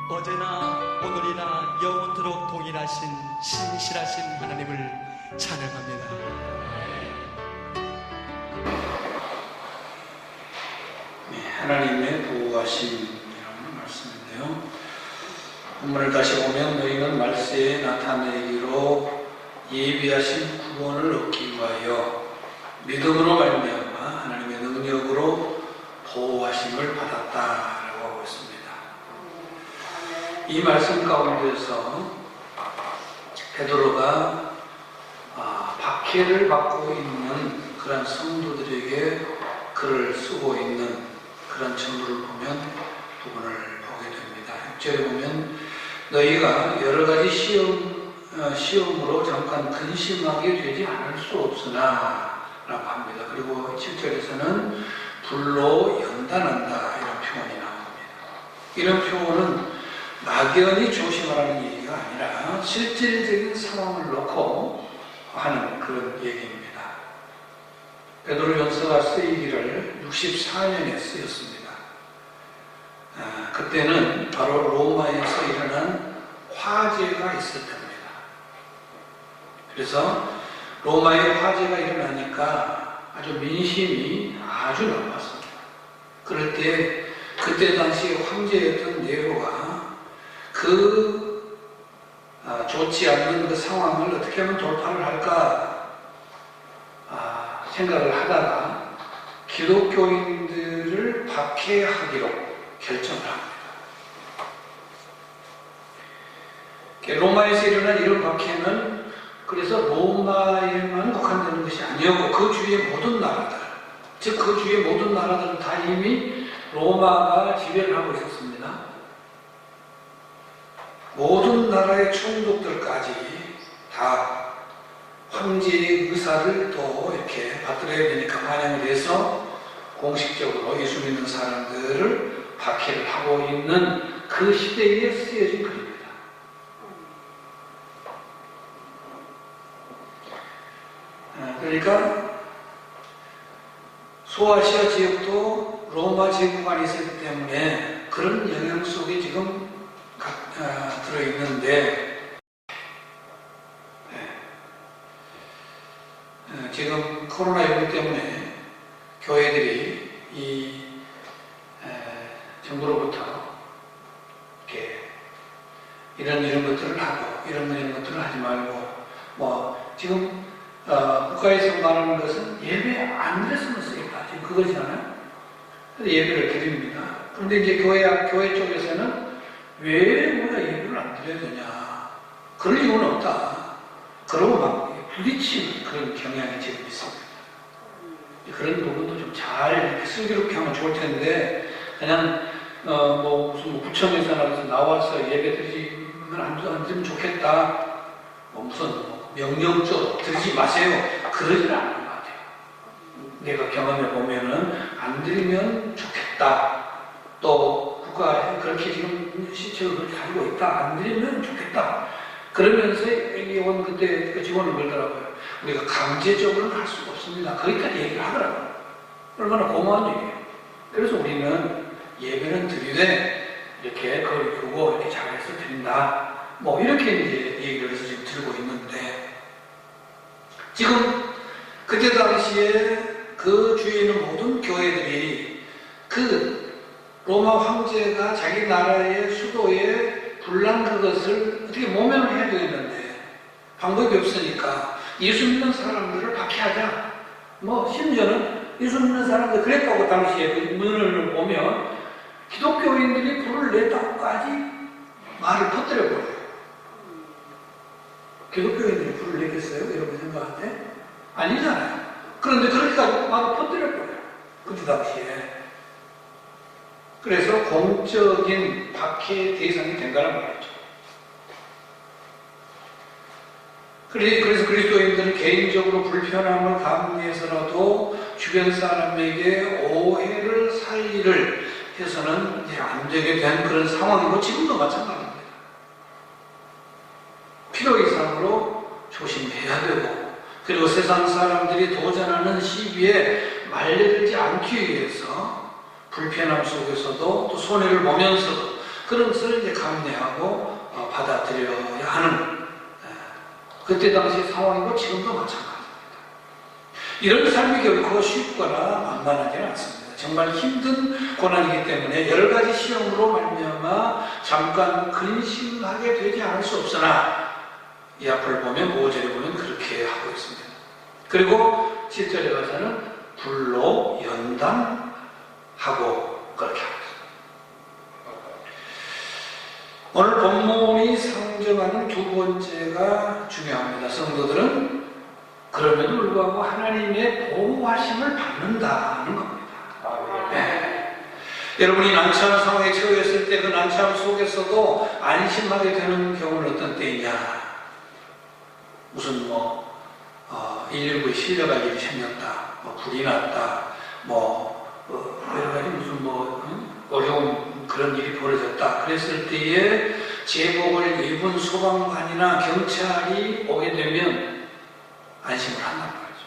어제나 오늘이나 영원토록 동일하신 신실하신 하나님을 찬양합니다. 하나님의 보호하심이라는 말씀인데요. 본문을 다시 보면 너희는 말세에 나타내기로 예비하신 구원을 얻기 위하여 믿음으로 말미암아 하나님의 능력으로 보호하심을 받았다라고 하고 있습니다. 이 말씀 가운데서 베드로가 박해를 받고 있는 그런 성도들에게 글을 쓰고 있는 그런 정도를 보면 부분을 보게 됩니다. 6절에 보면 너희가 여러 가지 시험으로 잠깐 근심하게 되지 않을 수 없으나 라고 합니다. 그리고 7절에서는 불로 연단한다 이런 표현이 나옵니다. 이런 표현은 막연히 조심하라는 얘기가 아니라 실질적인 상황을 놓고 하는 그런 얘기입니다. 베드로전서가 쓰이기를 64년에 쓰였습니다. 그때는 바로 로마에서 일어난 화재가 있을 때입니다. 그래서 로마에 화재가 일어나니까 아주 민심이 아주 나빴습니다. 그럴 때 그때 당시 황제였던 네로가 좋지 않는 그 상황을 어떻게 하면 돌파를 할까 생각을 하다가 기독교인들을 박해하기로 결정을 합니다. 로마에서 일어난 이런 박해는 그래서 로마에만 국한되는 것이 아니었고 그 주위의 모든 나라들, 즉 그 주위의 모든 나라들은 다 이미 로마가 지배를 하고 있었습니다. 모든 나라의 총독들까지 다 황제의 의사를 또 이렇게 받들어야 되니까 반영을 해서 공식적으로 예수 믿는 사람들을 박해를 하고 있는 그 시대에 쓰여진 글입니다. 그러니까 소아시아 지역도 로마 제국 안에 있었기 때문에 그런 영향 속에 지금 들어있는데 지금 코로나19 때문에 교회들이 이 정부로부터 이렇게 이런 것들을 하고 이런 것들을 하지 말고 지금 국가에서 말하는 것은 예배 안 드렸으면 쓰겠다 지금 그거잖아요. 예배를 드립니다. 그런데 이제 교회 쪽에서는 왜 우리가 예배를 안 드려야 되냐 그럴 이유는 없다. 그러고 막 부딪히는 그런 경향이 지금 있습니다. 그런 부분도 좀 잘 이렇게 슬기롭게 하면 좋을 텐데 그냥 무슨 구청에서 나와서 예배 드리면 안 드리면 좋겠다 무슨 명령조 드리지 마세요 그러지는 않는 것 같아요. 내가 경험해 보면은 안 드리면 좋겠다 또 국가 그렇게 지금 시책을 그렇게 가지고 있다 안 드리면 좋겠다 그러면서 온 그때 그 직원을 걸더라고요. 우리가 강제적으로는 할 수가 없습니다. 거기까지 얘기를 하더라고요. 얼마나 고마운 얘기예요. 그래서 우리는 예배는 드리되 이렇게 거리 두고 이렇게 잘해서 드린다. 이렇게 이제 얘기를 해서 지금 들고 있는데 지금 그때 당시에 그 주위에 있는 모든 교회들이 그 로마 황제가 자기 나라의 수도에 불난 그것을 어떻게 모면을 해야 되겠는데 방법이 없으니까 예수 믿는 사람들을 박해하자. 심지어는 예수 믿는 사람들 그랬다고 당시에 그 문을 보면 기독교인들이 불을 냈다고까지 말을 퍼뜨려버려요. 기독교인들이 불을 냈겠어요? 여러분 생각할 때? 아니잖아요. 그런데 그렇게까지 말을 퍼뜨려버려요. 그때 당시에. 그래서 공적인 박해 대상이 된다는 말이죠. 그래서 그리스도인들은 개인적으로 불편함을 감내해서라도 주변 사람에게 오해를 살리를 해서는 이제 안 되게 된 그런 상황이고 지금도 마찬가지입니다. 필요 이상으로 조심해야 되고 그리고 세상 사람들이 도전하는 시비에 말려들지 않기 위해서 불편함 속에서도 또 손해를 보면서도 그런 것을 이제 감내하고 받아들여야 하는 그때 당시 상황이고 지금도 마찬가지입니다. 이런 삶이 결코 쉽거나 만만하지는 않습니다. 정말 힘든 고난이기 때문에 여러 가지 시험으로 말미암아 잠깐 근심하게 되지 않을 수 없으나 이 앞을 보면 5절에 보면 그렇게 하고 있습니다. 그리고 7절에 가서는 불로 연단하고 그렇게 하고 있습니다. 오늘 본문이 상정하는 두 번째가 중요합니다. 성도들은 그럼에도 불구하고 하나님의 보호하심을 받는다는 겁니다. 네. 여러분이 난처한 상황에 처했을 때 그 난처함 속에서도 안심하게 되는 경우는 어떤 때이냐? 무슨 119에 실려갈 일이 생겼다, 불이 났다, 여러 가지 무슨 어려운 그런 일이 벌어졌다. 그랬을 때에 제복을 입은 소방관이나 경찰이 오게 되면 안심을 한단 말이죠.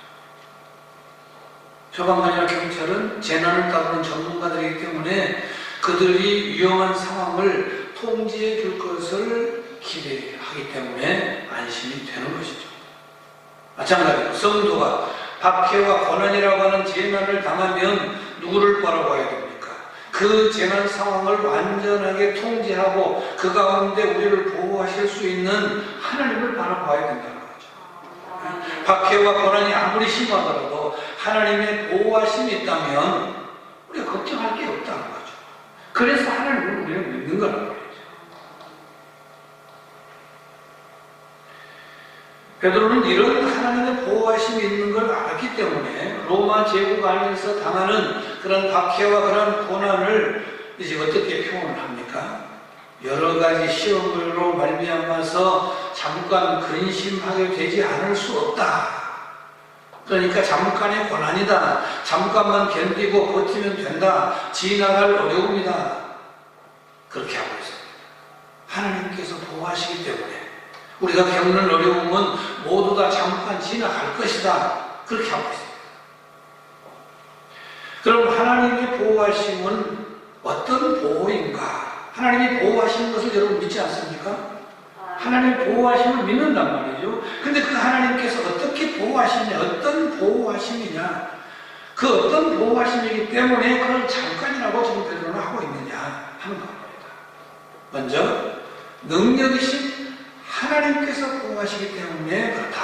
소방관이나 경찰은 재난을 다루는 전문가들이기 때문에 그들이 위험한 상황을 통제해 줄 것을 기대하기 때문에 안심이 되는 것이죠. 마찬가지로 성도가 박해와 고난이라고 하는 재난을 당하면 누구를 바라봐야 됩니까? 그 재난 상황을 완전하게 통제하고 그 가운데 우리를 보호하실 수 있는 하나님을 바라봐야 된다는 거죠. 박해와 고난이 아무리 심하더라도 하나님의 보호하심이 있다면 우리가 걱정할 게 없다는 거죠. 그래서 하나님을 우리가 믿는 거란 말이죠. 베드로는 이런 하나님의 보호하심이 있는 걸 알았기 때문에 로마 제국 안에서 당하는 그런 박해와 그런 고난을 이제 어떻게 표현을 합니까? 여러 가지 시험으로 말미암아서 잠깐 근심하게 되지 않을 수 없다. 그러니까 잠깐의 고난이다. 잠깐만 견디고 버티면 된다. 지나갈 어려움이다. 그렇게 하고 있습니다. 하나님께서 보호하시기 때문에 우리가 겪는 어려움은 모두 다 잠깐 지나갈 것이다. 그렇게 하고 있습니다. 그럼 하나님의 보호하심은 어떤 보호인가? 하나님이 보호하시는 것을 여러분 믿지 않습니까? 하나님의 보호하심을 믿는단 말이죠. 근데 그 하나님께서 어떻게 보호하시냐, 어떤 보호하심이냐, 그 어떤 보호하심이기 때문에 그걸 잠깐이라고 지금 베드로는 하고 있느냐 하는 겁니다. 먼저 능력이신 하나님께서 보호하시기 때문에 그렇다.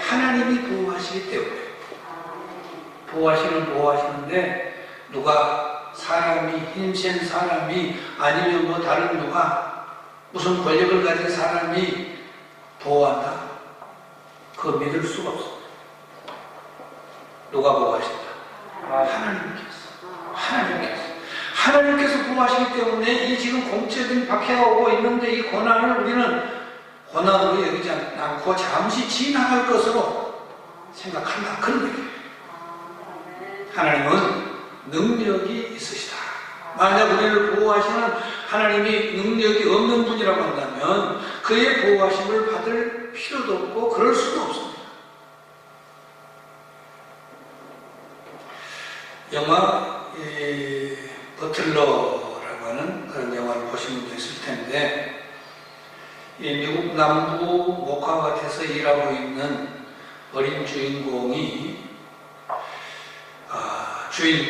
하나님이 보호하시기 때문에 보호하시는데 누가 사람이 힘센 사람이 아니면 다른 누가 무슨 권력을 가진 사람이 보호한다? 그거 믿을 수가 없습니다. 누가 보호하신다? 하나님께서 보호하시기 때문에 이 지금 공적인 박해가 오고 있는데 이 고난을 우리는 고난으로 여기지 않고 잠시 지나갈 것으로 생각한다. 그런 얘기예요. 하나님은 능력이 있으시다. 만약 우리를 보호하시는 하나님이 능력이 없는 분이라고 한다면 그의 보호하심을 받을 필요도 없고 그럴 수도 없습니다. 영화 버틀러라고 하는 그런 영화를 보신 분도 있을 텐데 이 미국 남부 목화밭에서 일하고 있는 어린 주인공이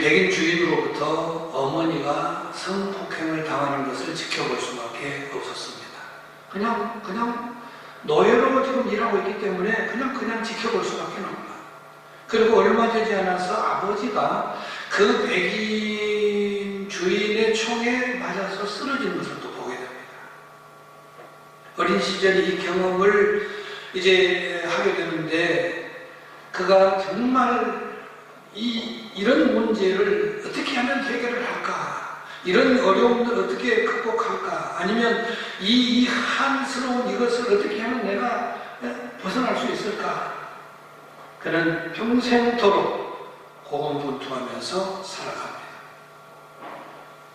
백인 주인으로부터 어머니가 성폭행을 당하는 것을 지켜볼 수밖에 없었습니다. 그냥 노예로 지금 일하고 있기 때문에 그냥 지켜볼 수밖에 없다. 그리고 얼마 되지 않아서 아버지가 그 백인 주인의 총에 맞아서 쓰러진 것을 또 보게 됩니다. 어린 시절에 이 경험을 이제 하게 되는데 그가 정말 이런 문제를 어떻게 하면 해결을 할까? 이런 어려움을 어떻게 극복할까? 아니면 이 한스러운 이것을 어떻게 하면 내가 벗어날 수 있을까? 그는 평생토록 고군분투하면서 살아갑니다.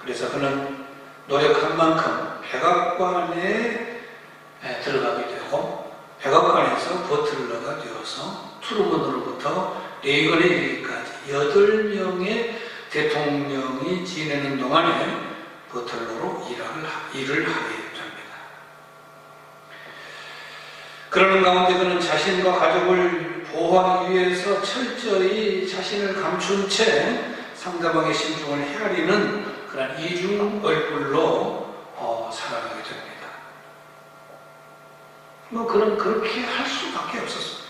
그래서 그는 노력한 만큼 백악관에 들어가게 되고 백악관에서 버틀러가 되어서 트루먼으로부터 레이건에 이르기까지 8명의 대통령이 지내는 동안에 버틀러로 일을 하게 됩니다. 그러는 가운데 그는 자신과 가족을 보호하기 위해서 철저히 자신을 감춘 채 상대방의 심중을 헤아리는 그런 이중 얼굴로 살아가게 됩니다. 그는 그렇게 할 수밖에 없었습니다.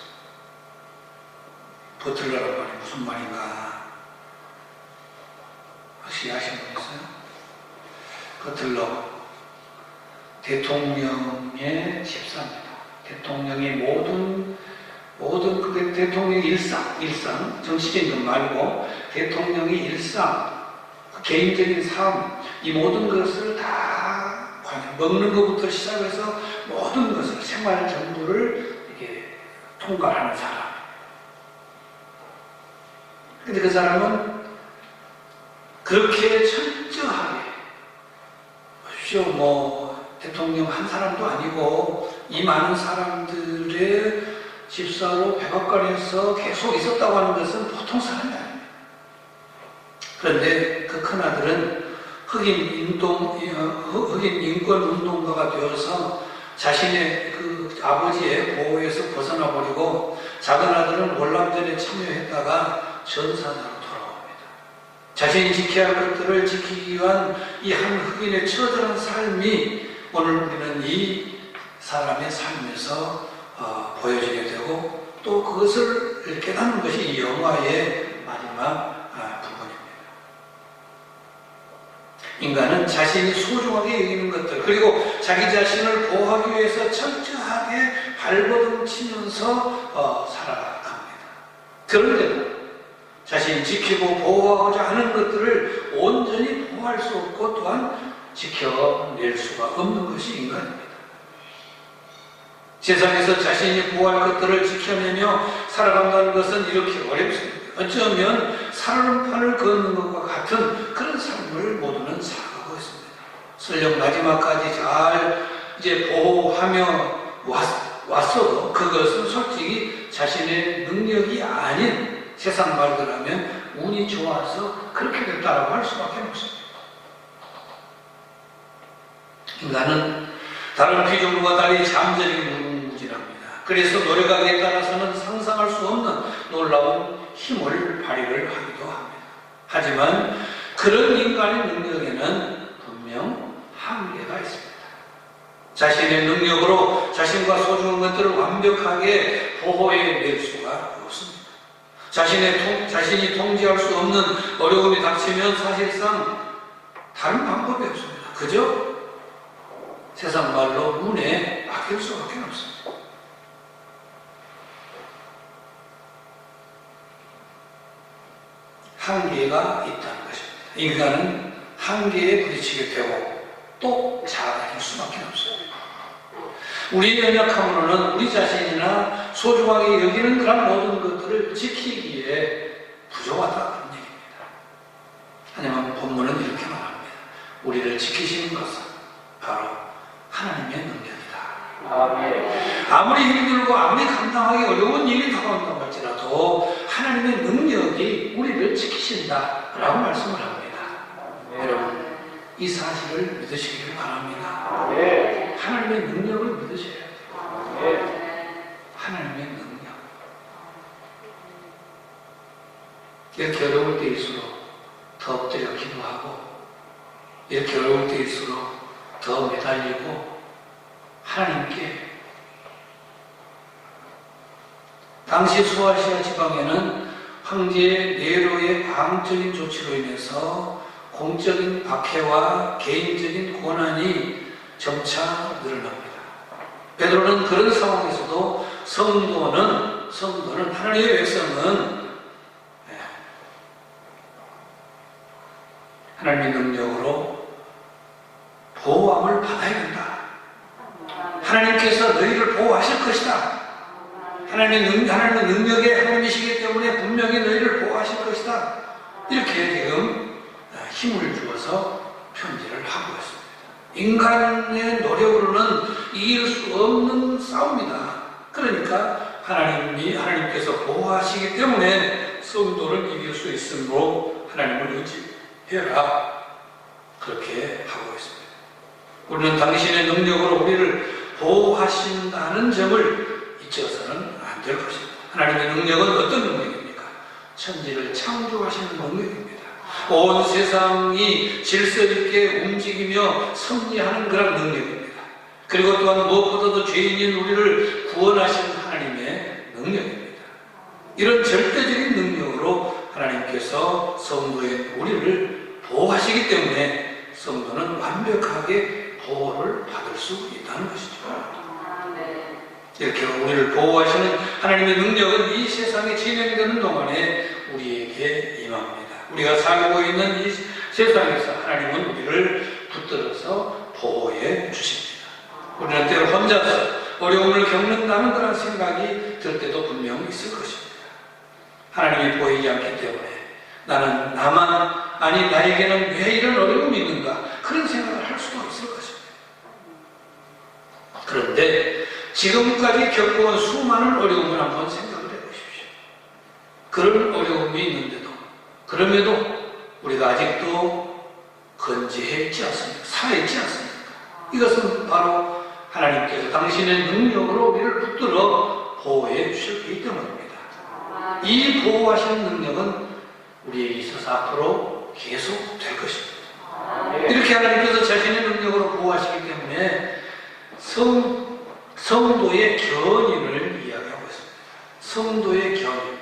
버틀러란 말이 무슨 말인가? 혹시 아시는 분 있어요? 버틀러, 대통령의 집사입니다. 대통령의 모든 그 대통령의 일상, 정치적인 것 말고 대통령의 일상, 개인적인 삶, 이 모든 것을 다 먹는 것부터 시작해서 모든 것을 생활 전부를 이렇게 통과하는 사람. 근데 그 사람은 그렇게 철저하게, 대통령 한 사람도 아니고 이 많은 사람들의 집사로 백악관에서 계속 있었다고 하는 것은 보통 사람이 아닙니다. 그런데 그 큰아들은 흑인 인권 운동가가 되어서 자신의 그 아버지의 보호에서 벗어나 버리고 작은 아들은 월남전에 참여했다가 전사자로 돌아옵니다. 자신이 지켜야 할 것들을 지키기 위한 이 한 흑인의 처절한 삶이 오늘 우리는 이 사람의 삶에서 보여지게 되고 또 그것을 깨닫는 것이 이 영화의 마지막 부분입니다. 인간은 자신이 소중하게 여기는 것들 그리고 자기 자신을 보호하기 위해서 철저하게 발버둥 치면서 살아갑니다. 그런데도 자신이 지키고 보호하고자 하는 것들을 온전히 보호할 수 없고 또한 지켜낼 수가 없는 것이 인간입니다. 세상에서 자신이 보호할 것들을 지켜내며 살아간다는 것은 이렇게 어렵습니다. 어쩌면 살얼음판을 걷는 것과 같은 그런 삶을 모두는 살아가고 있습니다. 설령 마지막까지 잘 이제 보호하며 왔어도 그것은 솔직히 자신의 능력이 아닌 세상 말들 하면 운이 좋아서 그렇게 됐다라고 할 수밖에 없습니다. 인간은 다른 피조물과 달리 잠재력이 무궁무진합니다. 그래서 노력하기에 따라서는 상상할 수 없는 놀라운 힘을 발휘를 하기도 합니다. 하지만 그런 인간의 능력에는 분명 한계가 있습니다. 자신의 능력으로 자신과 소중한 것들을 완벽하게 보호해낼 수가 없습니다. 자신이 통제할 수 없는 어려움이 닥치면 사실상 다른 방법이 없습니다. 그저 세상 말로 운에 맡길 수밖에 없습니다. 한계가 있다는 것입니다. 인간은 한계에 부딪히게 되고 또 자아질 수밖에 없습니다. 우리의 연약함으로는 우리 자신이나 소중하게 여기는 그런 모든 것들을 지키기에 부족하다는 얘기입니다. 하지만 본문은 이렇게 말합니다. 우리를 지키시는 것은 바로 하나님의 능력이다. 아무리 힘들고 아무리 감당하기 어려운 일이 다가온다고 할지라도 하나님의 능력이 우리를 지키신다라고 말씀을 합니다. 여러분 이 사실을 믿으시기를 바랍니다. 하나님의 능력을 믿으셔야 돼요. 하나님의 능력. 이렇게 어려울 때일수록 더 엎드려 기도하고 이렇게 어려울 때일수록 더 매달리고 하나님께 당시 소아시아 지방에는 황제 네로의 광적인 조치로 인해서 공적인 박해와 개인적인 고난이 점차 늘어납니다. 베드로는 그런 상황에서도 성도는 하나님의 백성은 하나님의 능력으로 보호함을 받아야 된다. 하나님께서 너희를 보호하실 것이다. 하나님의 능력에 하나님이시기 때문에 분명히 너희를 보호하실 것이다. 이렇게 지금 힘을 주어서 편지를 하고 있습니다. 인간의 노력으로는 이길 수 없는 싸움이다. 그러니까 하나님께서 보호하시기 때문에 성도를 이길 수 있으므로 하나님을 의지해라. 그렇게 하고 있습니다. 우리는 당신의 능력으로 우리를 보호하신다는 점을 잊어서는 안 될 것입니다. 하나님의 능력은 어떤 능력입니까? 천지를 창조하시는 능력입니다. 온 세상이 질서 있게 움직이며 섭리하는 그런 능력입니다. 그리고 또한 무엇보다도 죄인인 우리를 구원하신 하나님의 능력입니다. 이런 절대적인 능력으로 하나님께서 성도의 우리를 보호하시기 때문에 성도는 완벽하게 보호를 받을 수 있다는 것이죠. 이렇게 우리를 보호하시는 하나님의 능력은 이 세상에 진행되는 동안에 우리에게 임합니다. 우리가 살고 있는 이 세상에서 하나님은 우리를 붙들어서 보호해 주십니다. 우리는 때로 혼자서 어려움을 겪는다는 그런 생각이 들 때도 분명 있을 것입니다. 하나님이 보이지 않기 때문에 나는 나에게는 왜 이런 어려움이 있는가 그런 생각을 할 수도 있을 것입니다. 그런데 지금까지 겪어온 수많은 어려움을 한번 생각을 해보십시오. 그런 어려움이 있는데도 그럼에도 우리가 아직도 건재해 있지 않습니까? 살아있지 않습니까? 이것은 바로 하나님께서 당신의 능력으로 우리를 붙들어 보호해 주셨기 때문입니다. 이 보호하시는 능력은 우리에게 있어서 앞으로 계속 될 것입니다. 이렇게 하나님께서 자신의 능력으로 보호하시기 때문에 성도의 견인을 이야기하고 있습니다. 성도의 견인.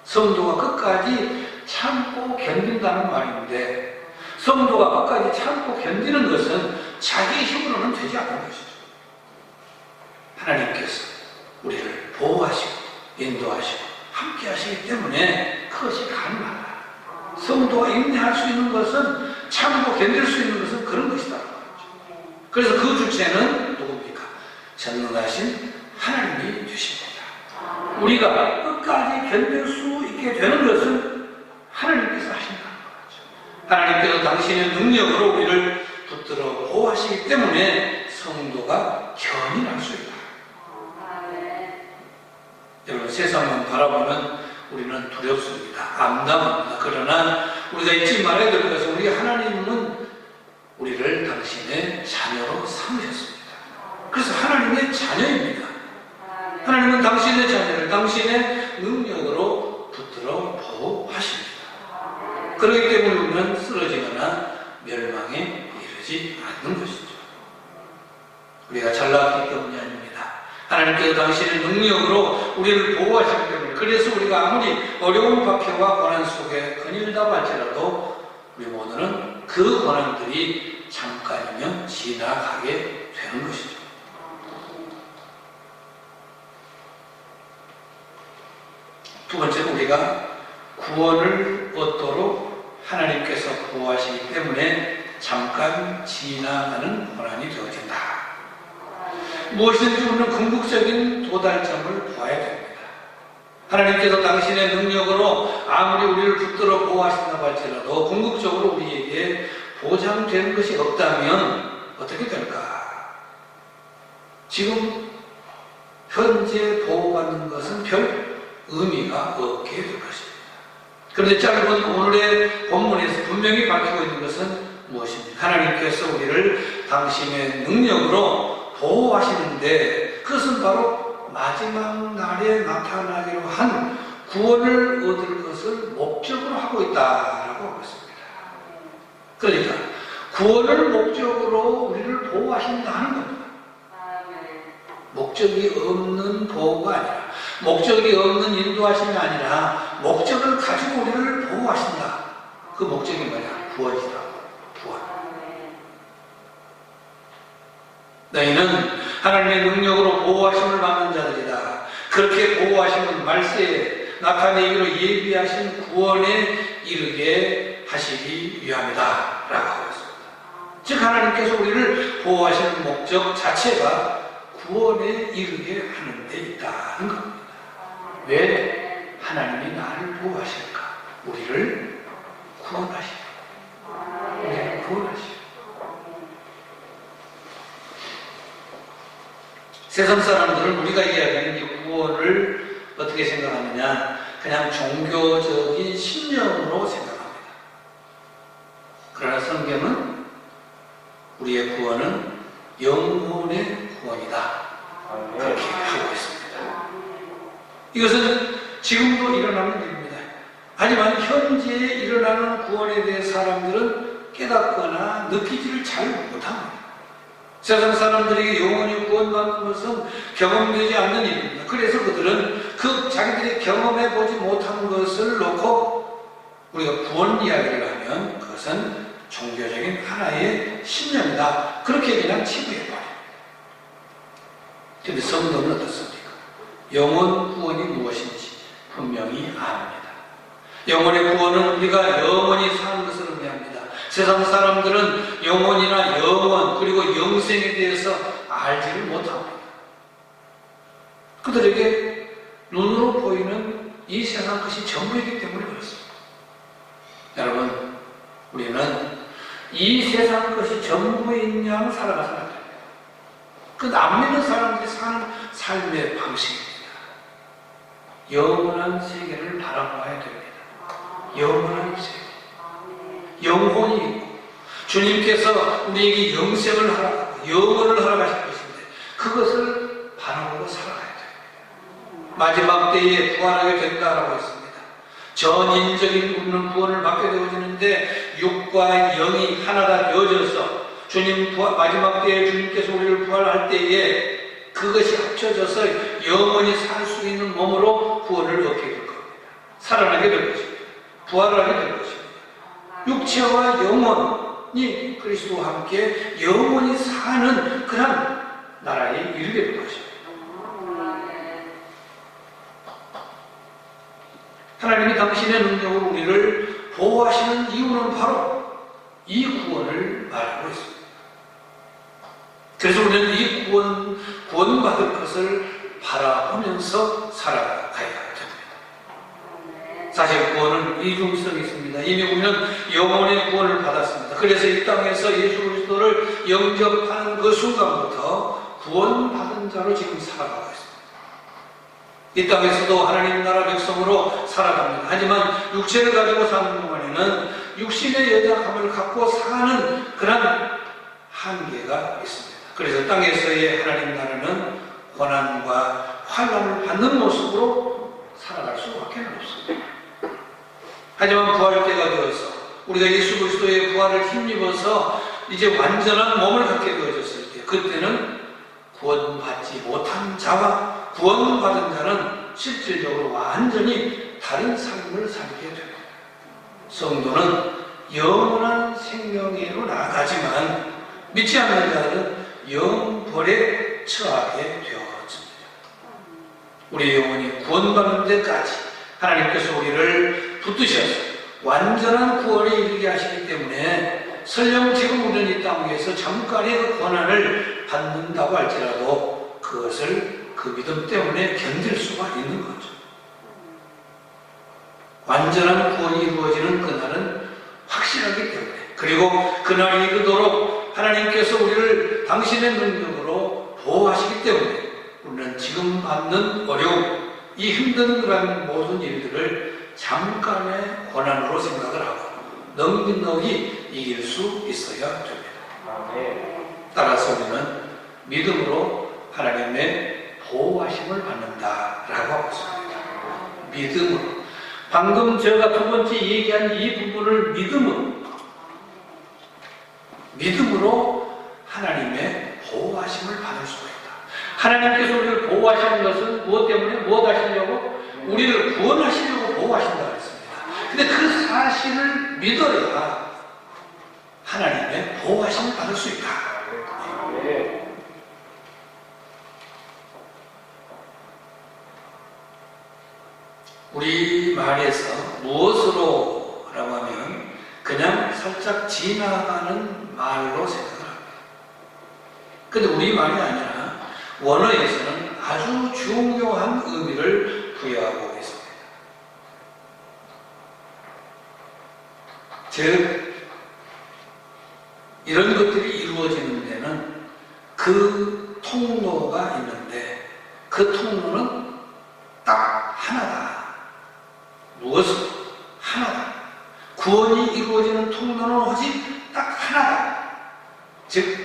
성도가 끝까지 참고 견딘다는 말인데 성도가 끝까지 참고 견디는 것은 자기 힘으로는 되지 않는 것이죠. 하나님께서 우리를 보호하시고 인도하시고 함께 하시기 때문에 그것이 가능하다. 성도가 인내할 수 있는 것은 참고 견딜 수 있는 것은 그런 것이다. 그래서 그 주체는 누굽니까? 전능하신 하나님이 되십니다. 우리가 끝까지 견딜 수 있게 되는 것은 하나님께서 하신다는 거죠. 하나님께서 당신의 능력으로 우리를 붙들어 보호하시기 때문에 성도가 견인할 수 있다. 여러분, 세상만 바라보면 우리는 두렵습니다. 암담합니다. 그러나 우리가 잊지 말아야 될 것은 우리 하나님은 우리를 당신의 자녀로 삼으셨습니다. 그래서 하나님의 자녀입니다. 하나님은 당신의 자녀를 당신의 능력으로 붙들어 보호하십니다. 그렇기 때문에 우리는 쓰러지거나 멸망에 이르지 않는 것이죠. 우리가 잘났기 때문이 아닙니다. 하나님께서 당신의 능력으로 우리를 보호하시기 때문에 그래서 우리가 아무리 어려운 박해와 고난 속에 거닐다고 할지라도 우리 모두는 그 고난들이 잠깐이면 지나가게 되는 것이죠. 두 번째는 우리가 구원을 얻도록 하나님께서 보호하시기 때문에 잠깐 지나가는 고난이 되어진다. 무엇이든지 우리는 궁극적인 도달점을 보아야 됩니다. 하나님께서 당신의 능력으로 아무리 우리를 붙들어 보호하신다고 할지라도 궁극적으로 우리에게 보장되는 것이 없다면 어떻게 될까? 지금 현재 보호받는 것은 별 의미가 없게 될 것입니다. 그런데 짧은 오늘의 본문에서 분명히 밝히고 있는 것은 무엇입니까? 하나님께서 우리를 당신의 능력으로 보호하시는데 그것은 바로 마지막 날에 나타나기로 한 구원을 얻을 것을 목적으로 하고 있다라고 하고 있습니다. 그러니까 구원을 목적으로 우리를 보호하신다는 겁니다. 목적이 없는 보호가 아니라 목적이 없는 인도하심이 아니라 목적을 가지고 우리를 보호하신다. 그 목적이 뭐냐? 구원이다. 구원. 너희는 하나님의 능력으로 보호하심을 받는 자들이다. 그렇게 보호하심은 말세에 나타내기로 예비하신 구원에 이르게 하시기 위함이다 라고 하고 있습니다. 즉 하나님께서 우리를 보호하시는 목적 자체가 구원에 이르게 하는 데 있다는 겁니다. 왜 하나님이 나를 보호하실까? 우리를 구원하시고 우리를 구원하시고 세상 사람들은 우리가 이야기하는 이 구원을 어떻게 생각하느냐? 그냥 종교적인 신념으로 생각합니다. 그러나 성경은 우리의 구원은 영혼의 구원이다. 그렇게 하고 있습니다. 이것은 지금도 일어나는 일입니다. 하지만 현재 일어나는 구원에 대해 사람들은 깨닫거나 느끼지를 잘 못합니다. 세상 사람들에게 영원히 구원받는 것은 경험되지 않는 일입니다. 그래서 그들은 그 자기들이 경험해 보지 못한 것을 놓고 우리가 구원 이야기를 하면 그것은 종교적인 하나의 신념이다. 그렇게 그냥 치부해버려요. 그런데 성도는 어떻습니까? 영혼 구원이 무엇인지 분명히 압니다. 영혼의 구원은 우리가 영원히 사는 것을 의미합니다. 세상 사람들은 영혼이나 영원 그리고 영생에 대해서 알지를 못합니다. 그들에게 눈으로 보이는 이 세상 것이 전부이기 때문에 그렇습니다. 여러분, 우리는 이 세상 것이 전부인 양 살아가서는 안 됩니다. 그 안 믿는 사람들이 사는 삶의 방식입니다. 영원한 세계를 바라봐야 됩니다. 영원한 세계. 영혼이 있고 주님께서 우리에게 영생을 하라고 영원을 허락하실 것인데 그것을 바라보고 살아가야 됩니다. 마지막 때에 부활하게 된다라고 했습니다. 전인적인 우리는 구원을 받게 되어지는데 육과 영이 하나가 되어져서 주님 마지막 때에 주님께서 우리를 부활할 때에 그것이 합쳐져서 영원히 살 수 있는 몸으로 구원을 얻게 될 겁니다. 살아나게 될 것입니다. 부활을 하게 될 것입니다. 육체와 영혼이 그리스도와 함께 영원히 사는 그런 나라에 이르게 될 것입니다. 하나님이 당신의 능력으로 우리를 보호하시는 이유는 바로 이 구원을 말하고 있습니다. 그래서 우리는 이 구원받을 것을 바라보면서 살아가야 됩니다. 사실 구원은 이중성이 있습니다. 이미 우리는 영혼의 구원을 받았습니다. 그래서 이 땅에서 예수 그리스도를 영접하는 그 순간부터 구원받은 자로 지금 살아가고 있습니다. 이 땅에서도 하나님 나라 백성으로 살아갑니다. 하지만 육체를 가지고 사는 동안에는 육신의 연약함을 갖고 사는 그런 한계가 있습니다. 그래서 땅에서의 하나님 나라는 고난과 환난을 받는 모습으로 살아갈 수밖에 없습니다. 하지만 부활 때가 되어서 우리가 예수 그리스도의 부활을 힘입어서 이제 완전한 몸을 갖게 되어졌을 때 그때는 구원받지 못한 자와 구원받은 자는 실질적으로 완전히 다른 삶을 살게 됩니다. 성도는 영원한 생명에로 나아가지만 믿지 않는 자는 영벌에 처하게 되었습니다. 우리 영혼이 구원받는 데까지 하나님께서 우리를 붙드셔서 완전한 구원에 이르게 하시기 때문에 설령 지금 우리는 이 땅 위에서 잠깐의 그 고난을 받는다고 할지라도 그것을 그 믿음 때문에 견딜 수가 있는 거죠. 완전한 구원이 이루어지는 그날은 확실하기 때문에 그리고 그날이 이르도록 하나님께서 우리를 당신의 능력으로 보호하시기 때문에 우리는 지금 받는 어려움, 이 힘든 그런 모든 일들을 잠깐의 고난으로 생각을 하고 넉넉히 이길 수 있어야 됩니다. 따라서 우리는 믿음으로 하나님의 보호하심을 받는다라고 하고 있습니다. 믿음으로. 방금 제가 두 번째 얘기한 이 부분을 믿음으로 하나님의 보호하심을 받을 수가 있다. 하나님께서 우리를 보호하시는 것은 무엇 때문에? 무엇 하시려고? 우리를 구원하시려고 보호하신다고 했습니다. 근데 그 사실을 믿어야 하나님의 보호하심을 받을 수 있다. 우리 말에서 무엇으로 라고 하면 그냥 살짝 지나가는 말로 생각을 합니다. 근데 우리 말이 아니라 원어에서는 아주 중요한 의미를 부여하고 있습니다. 즉 이런 것들이 이루어지는 데는 그 통로가 있는데 그 통로는 딱 하나다. 무엇으로? 하나다. 구원이 이루어지는 통로는 오직 딱 하나다. 즉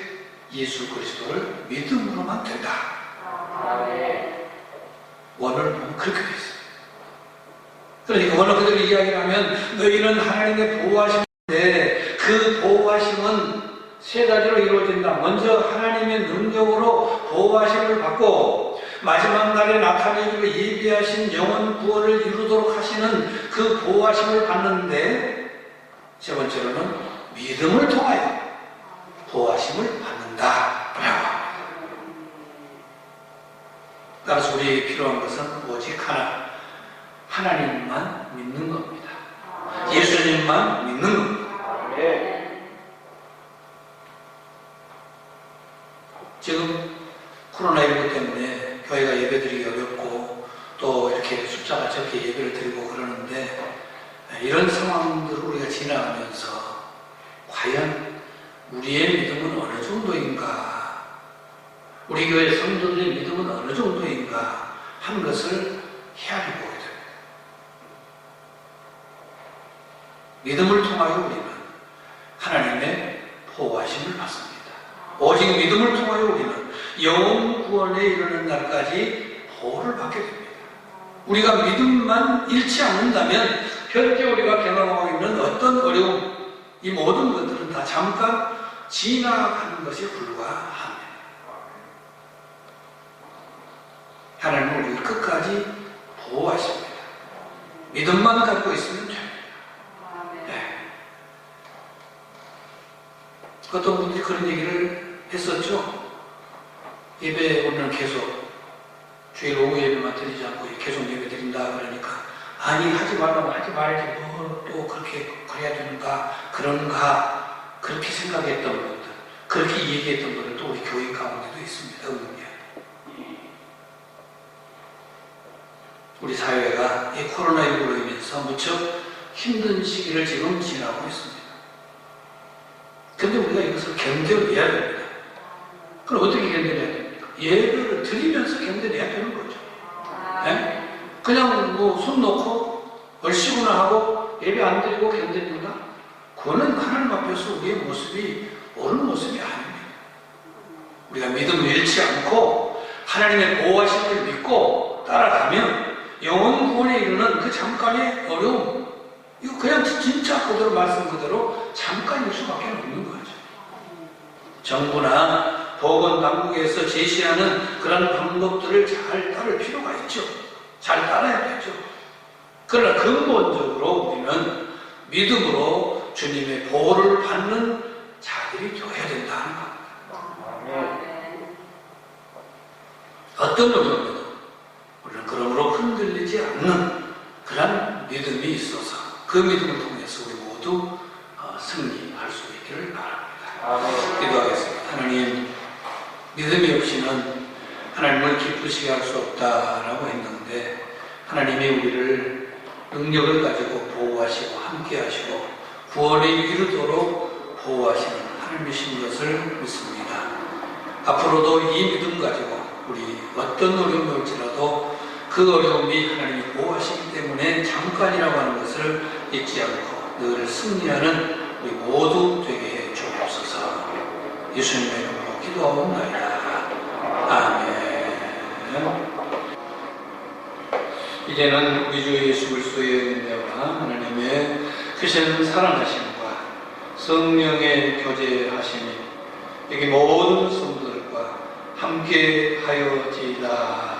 예수 그리스도를 믿음으로만 된다. 원을 보면 그렇게 되어 있어요. 그러니까 원어 그대로 이야기를 하면 너희는 하나님의 보호하심인데 그 보호하심은 세 가지로 이루어진다. 먼저 하나님의 능력으로 보호하심을 받고 마지막 날에 나타내기로 예비하신 영원 구원을 이루도록 하시는 그 보호하심을 받는데 세 번째로는 믿음을 통하여 보호하심을 받는다. 따라서 우리에게 필요한 것은 오직 하나, 하나님만 믿는 겁니다. 예수님만 믿는 겁니다. 지금 코로나19 때문에 교회가 예배드리기 어렵고 또 이렇게 숫자가 적게 예배를 드리고 그러는데 이런 상황들을 우리가 지나가면서 과연 우리의 믿음은 어느 정도인가, 우리 교회 성도들의 믿음은 어느 정도인가 하는 것을 헤아려 보게 됩니다. 믿음을 통하여 우리는 하나님의 보호하심을 받습니다. 오직 믿음을 통하여 우리는 영원 구원에 이르는 날까지 보호를 받게 됩니다. 우리가 믿음만 잃지 않는다면 현재 우리가 경험하고 있는 어떤 어려움, 이 모든 것들은 다 잠깐 지나가는 것에 불과합니다. 하나님은 우리를 끝까지 보호하십니다. 믿음만 갖고 있으면 됩니다. 네. 어떤 분들이 그런 얘기를 했었죠. 예배 오늘 계속 주일 오후 예배만 드리지 않고 계속 예배 드린다 그러니까 아니 하지 말라면 하지 말지 뭐 또 그렇게 그래야 되는가 그런가 그렇게 생각했던 분들, 그렇게 얘기했던 분들 또 우리 교회 가운데도 있습니다. 우리 사회가 이 코로나19로 인해서 무척 힘든 시기를 지금 지나고 있습니다. 그런데 우리가 이것을 견뎌내야 됩니다. 그럼 어떻게 견뎌내야 됩니까? 예배를 드리면서 견뎌내야 되는 거죠. 네? 그냥 뭐 손 놓고 얼씨구나 하고 예배 안 드리고 견뎌낸다? 그거는 하나님 앞에서 우리의 모습이 옳은 모습이 아닙니다. 우리가 믿음을 잃지 않고 하나님의 보호하심을 믿고 따라가면 영원 구원에 이르는 그 잠깐의 어려움, 이거 그냥 진짜 그대로 말씀 그대로 잠깐일 수밖에 없는 거죠. 정부나 보건당국에서 제시하는 그런 방법들을 잘 따를 필요가 있죠. 잘 따라야 되죠. 그러나 근본적으로 우리는 믿음으로 주님의 보호를 받는 자들이 되어야 된다는 겁니다. 어떤 어려움에도 우리는 그러므로 흔들리지 않는 그런 믿음이 있어서 그 믿음을 통해서 우리 모두 승리할 수 있기를 바랍니다. 기도하겠습니다. 하나님, 믿음이 없이는 하나님을 기쁘시게 할 수 없다라고 했는데 하나님이 우리를 능력을 가지고 보호하시고 함께 하시고 구원에 이르도록 보호하시는 하나님이신 것을 믿습니다. 앞으로도 이 믿음 가지고 우리 어떤 어려움이 올지라도 그 어려움이 하나님이 보호하시기 때문에 잠깐이라고 하는 것을 잊지 않고 늘 승리하는 우리 모두 되게 해 주옵소서. 예수님의 이름으로 기도하옵나이다. 아멘. 이제는 우리 주 예수 그리스도의 은혜와 하나님의 크신 사랑하심과 성령의 교제하심이 여기 모든 성도들과 함께 하여지이다.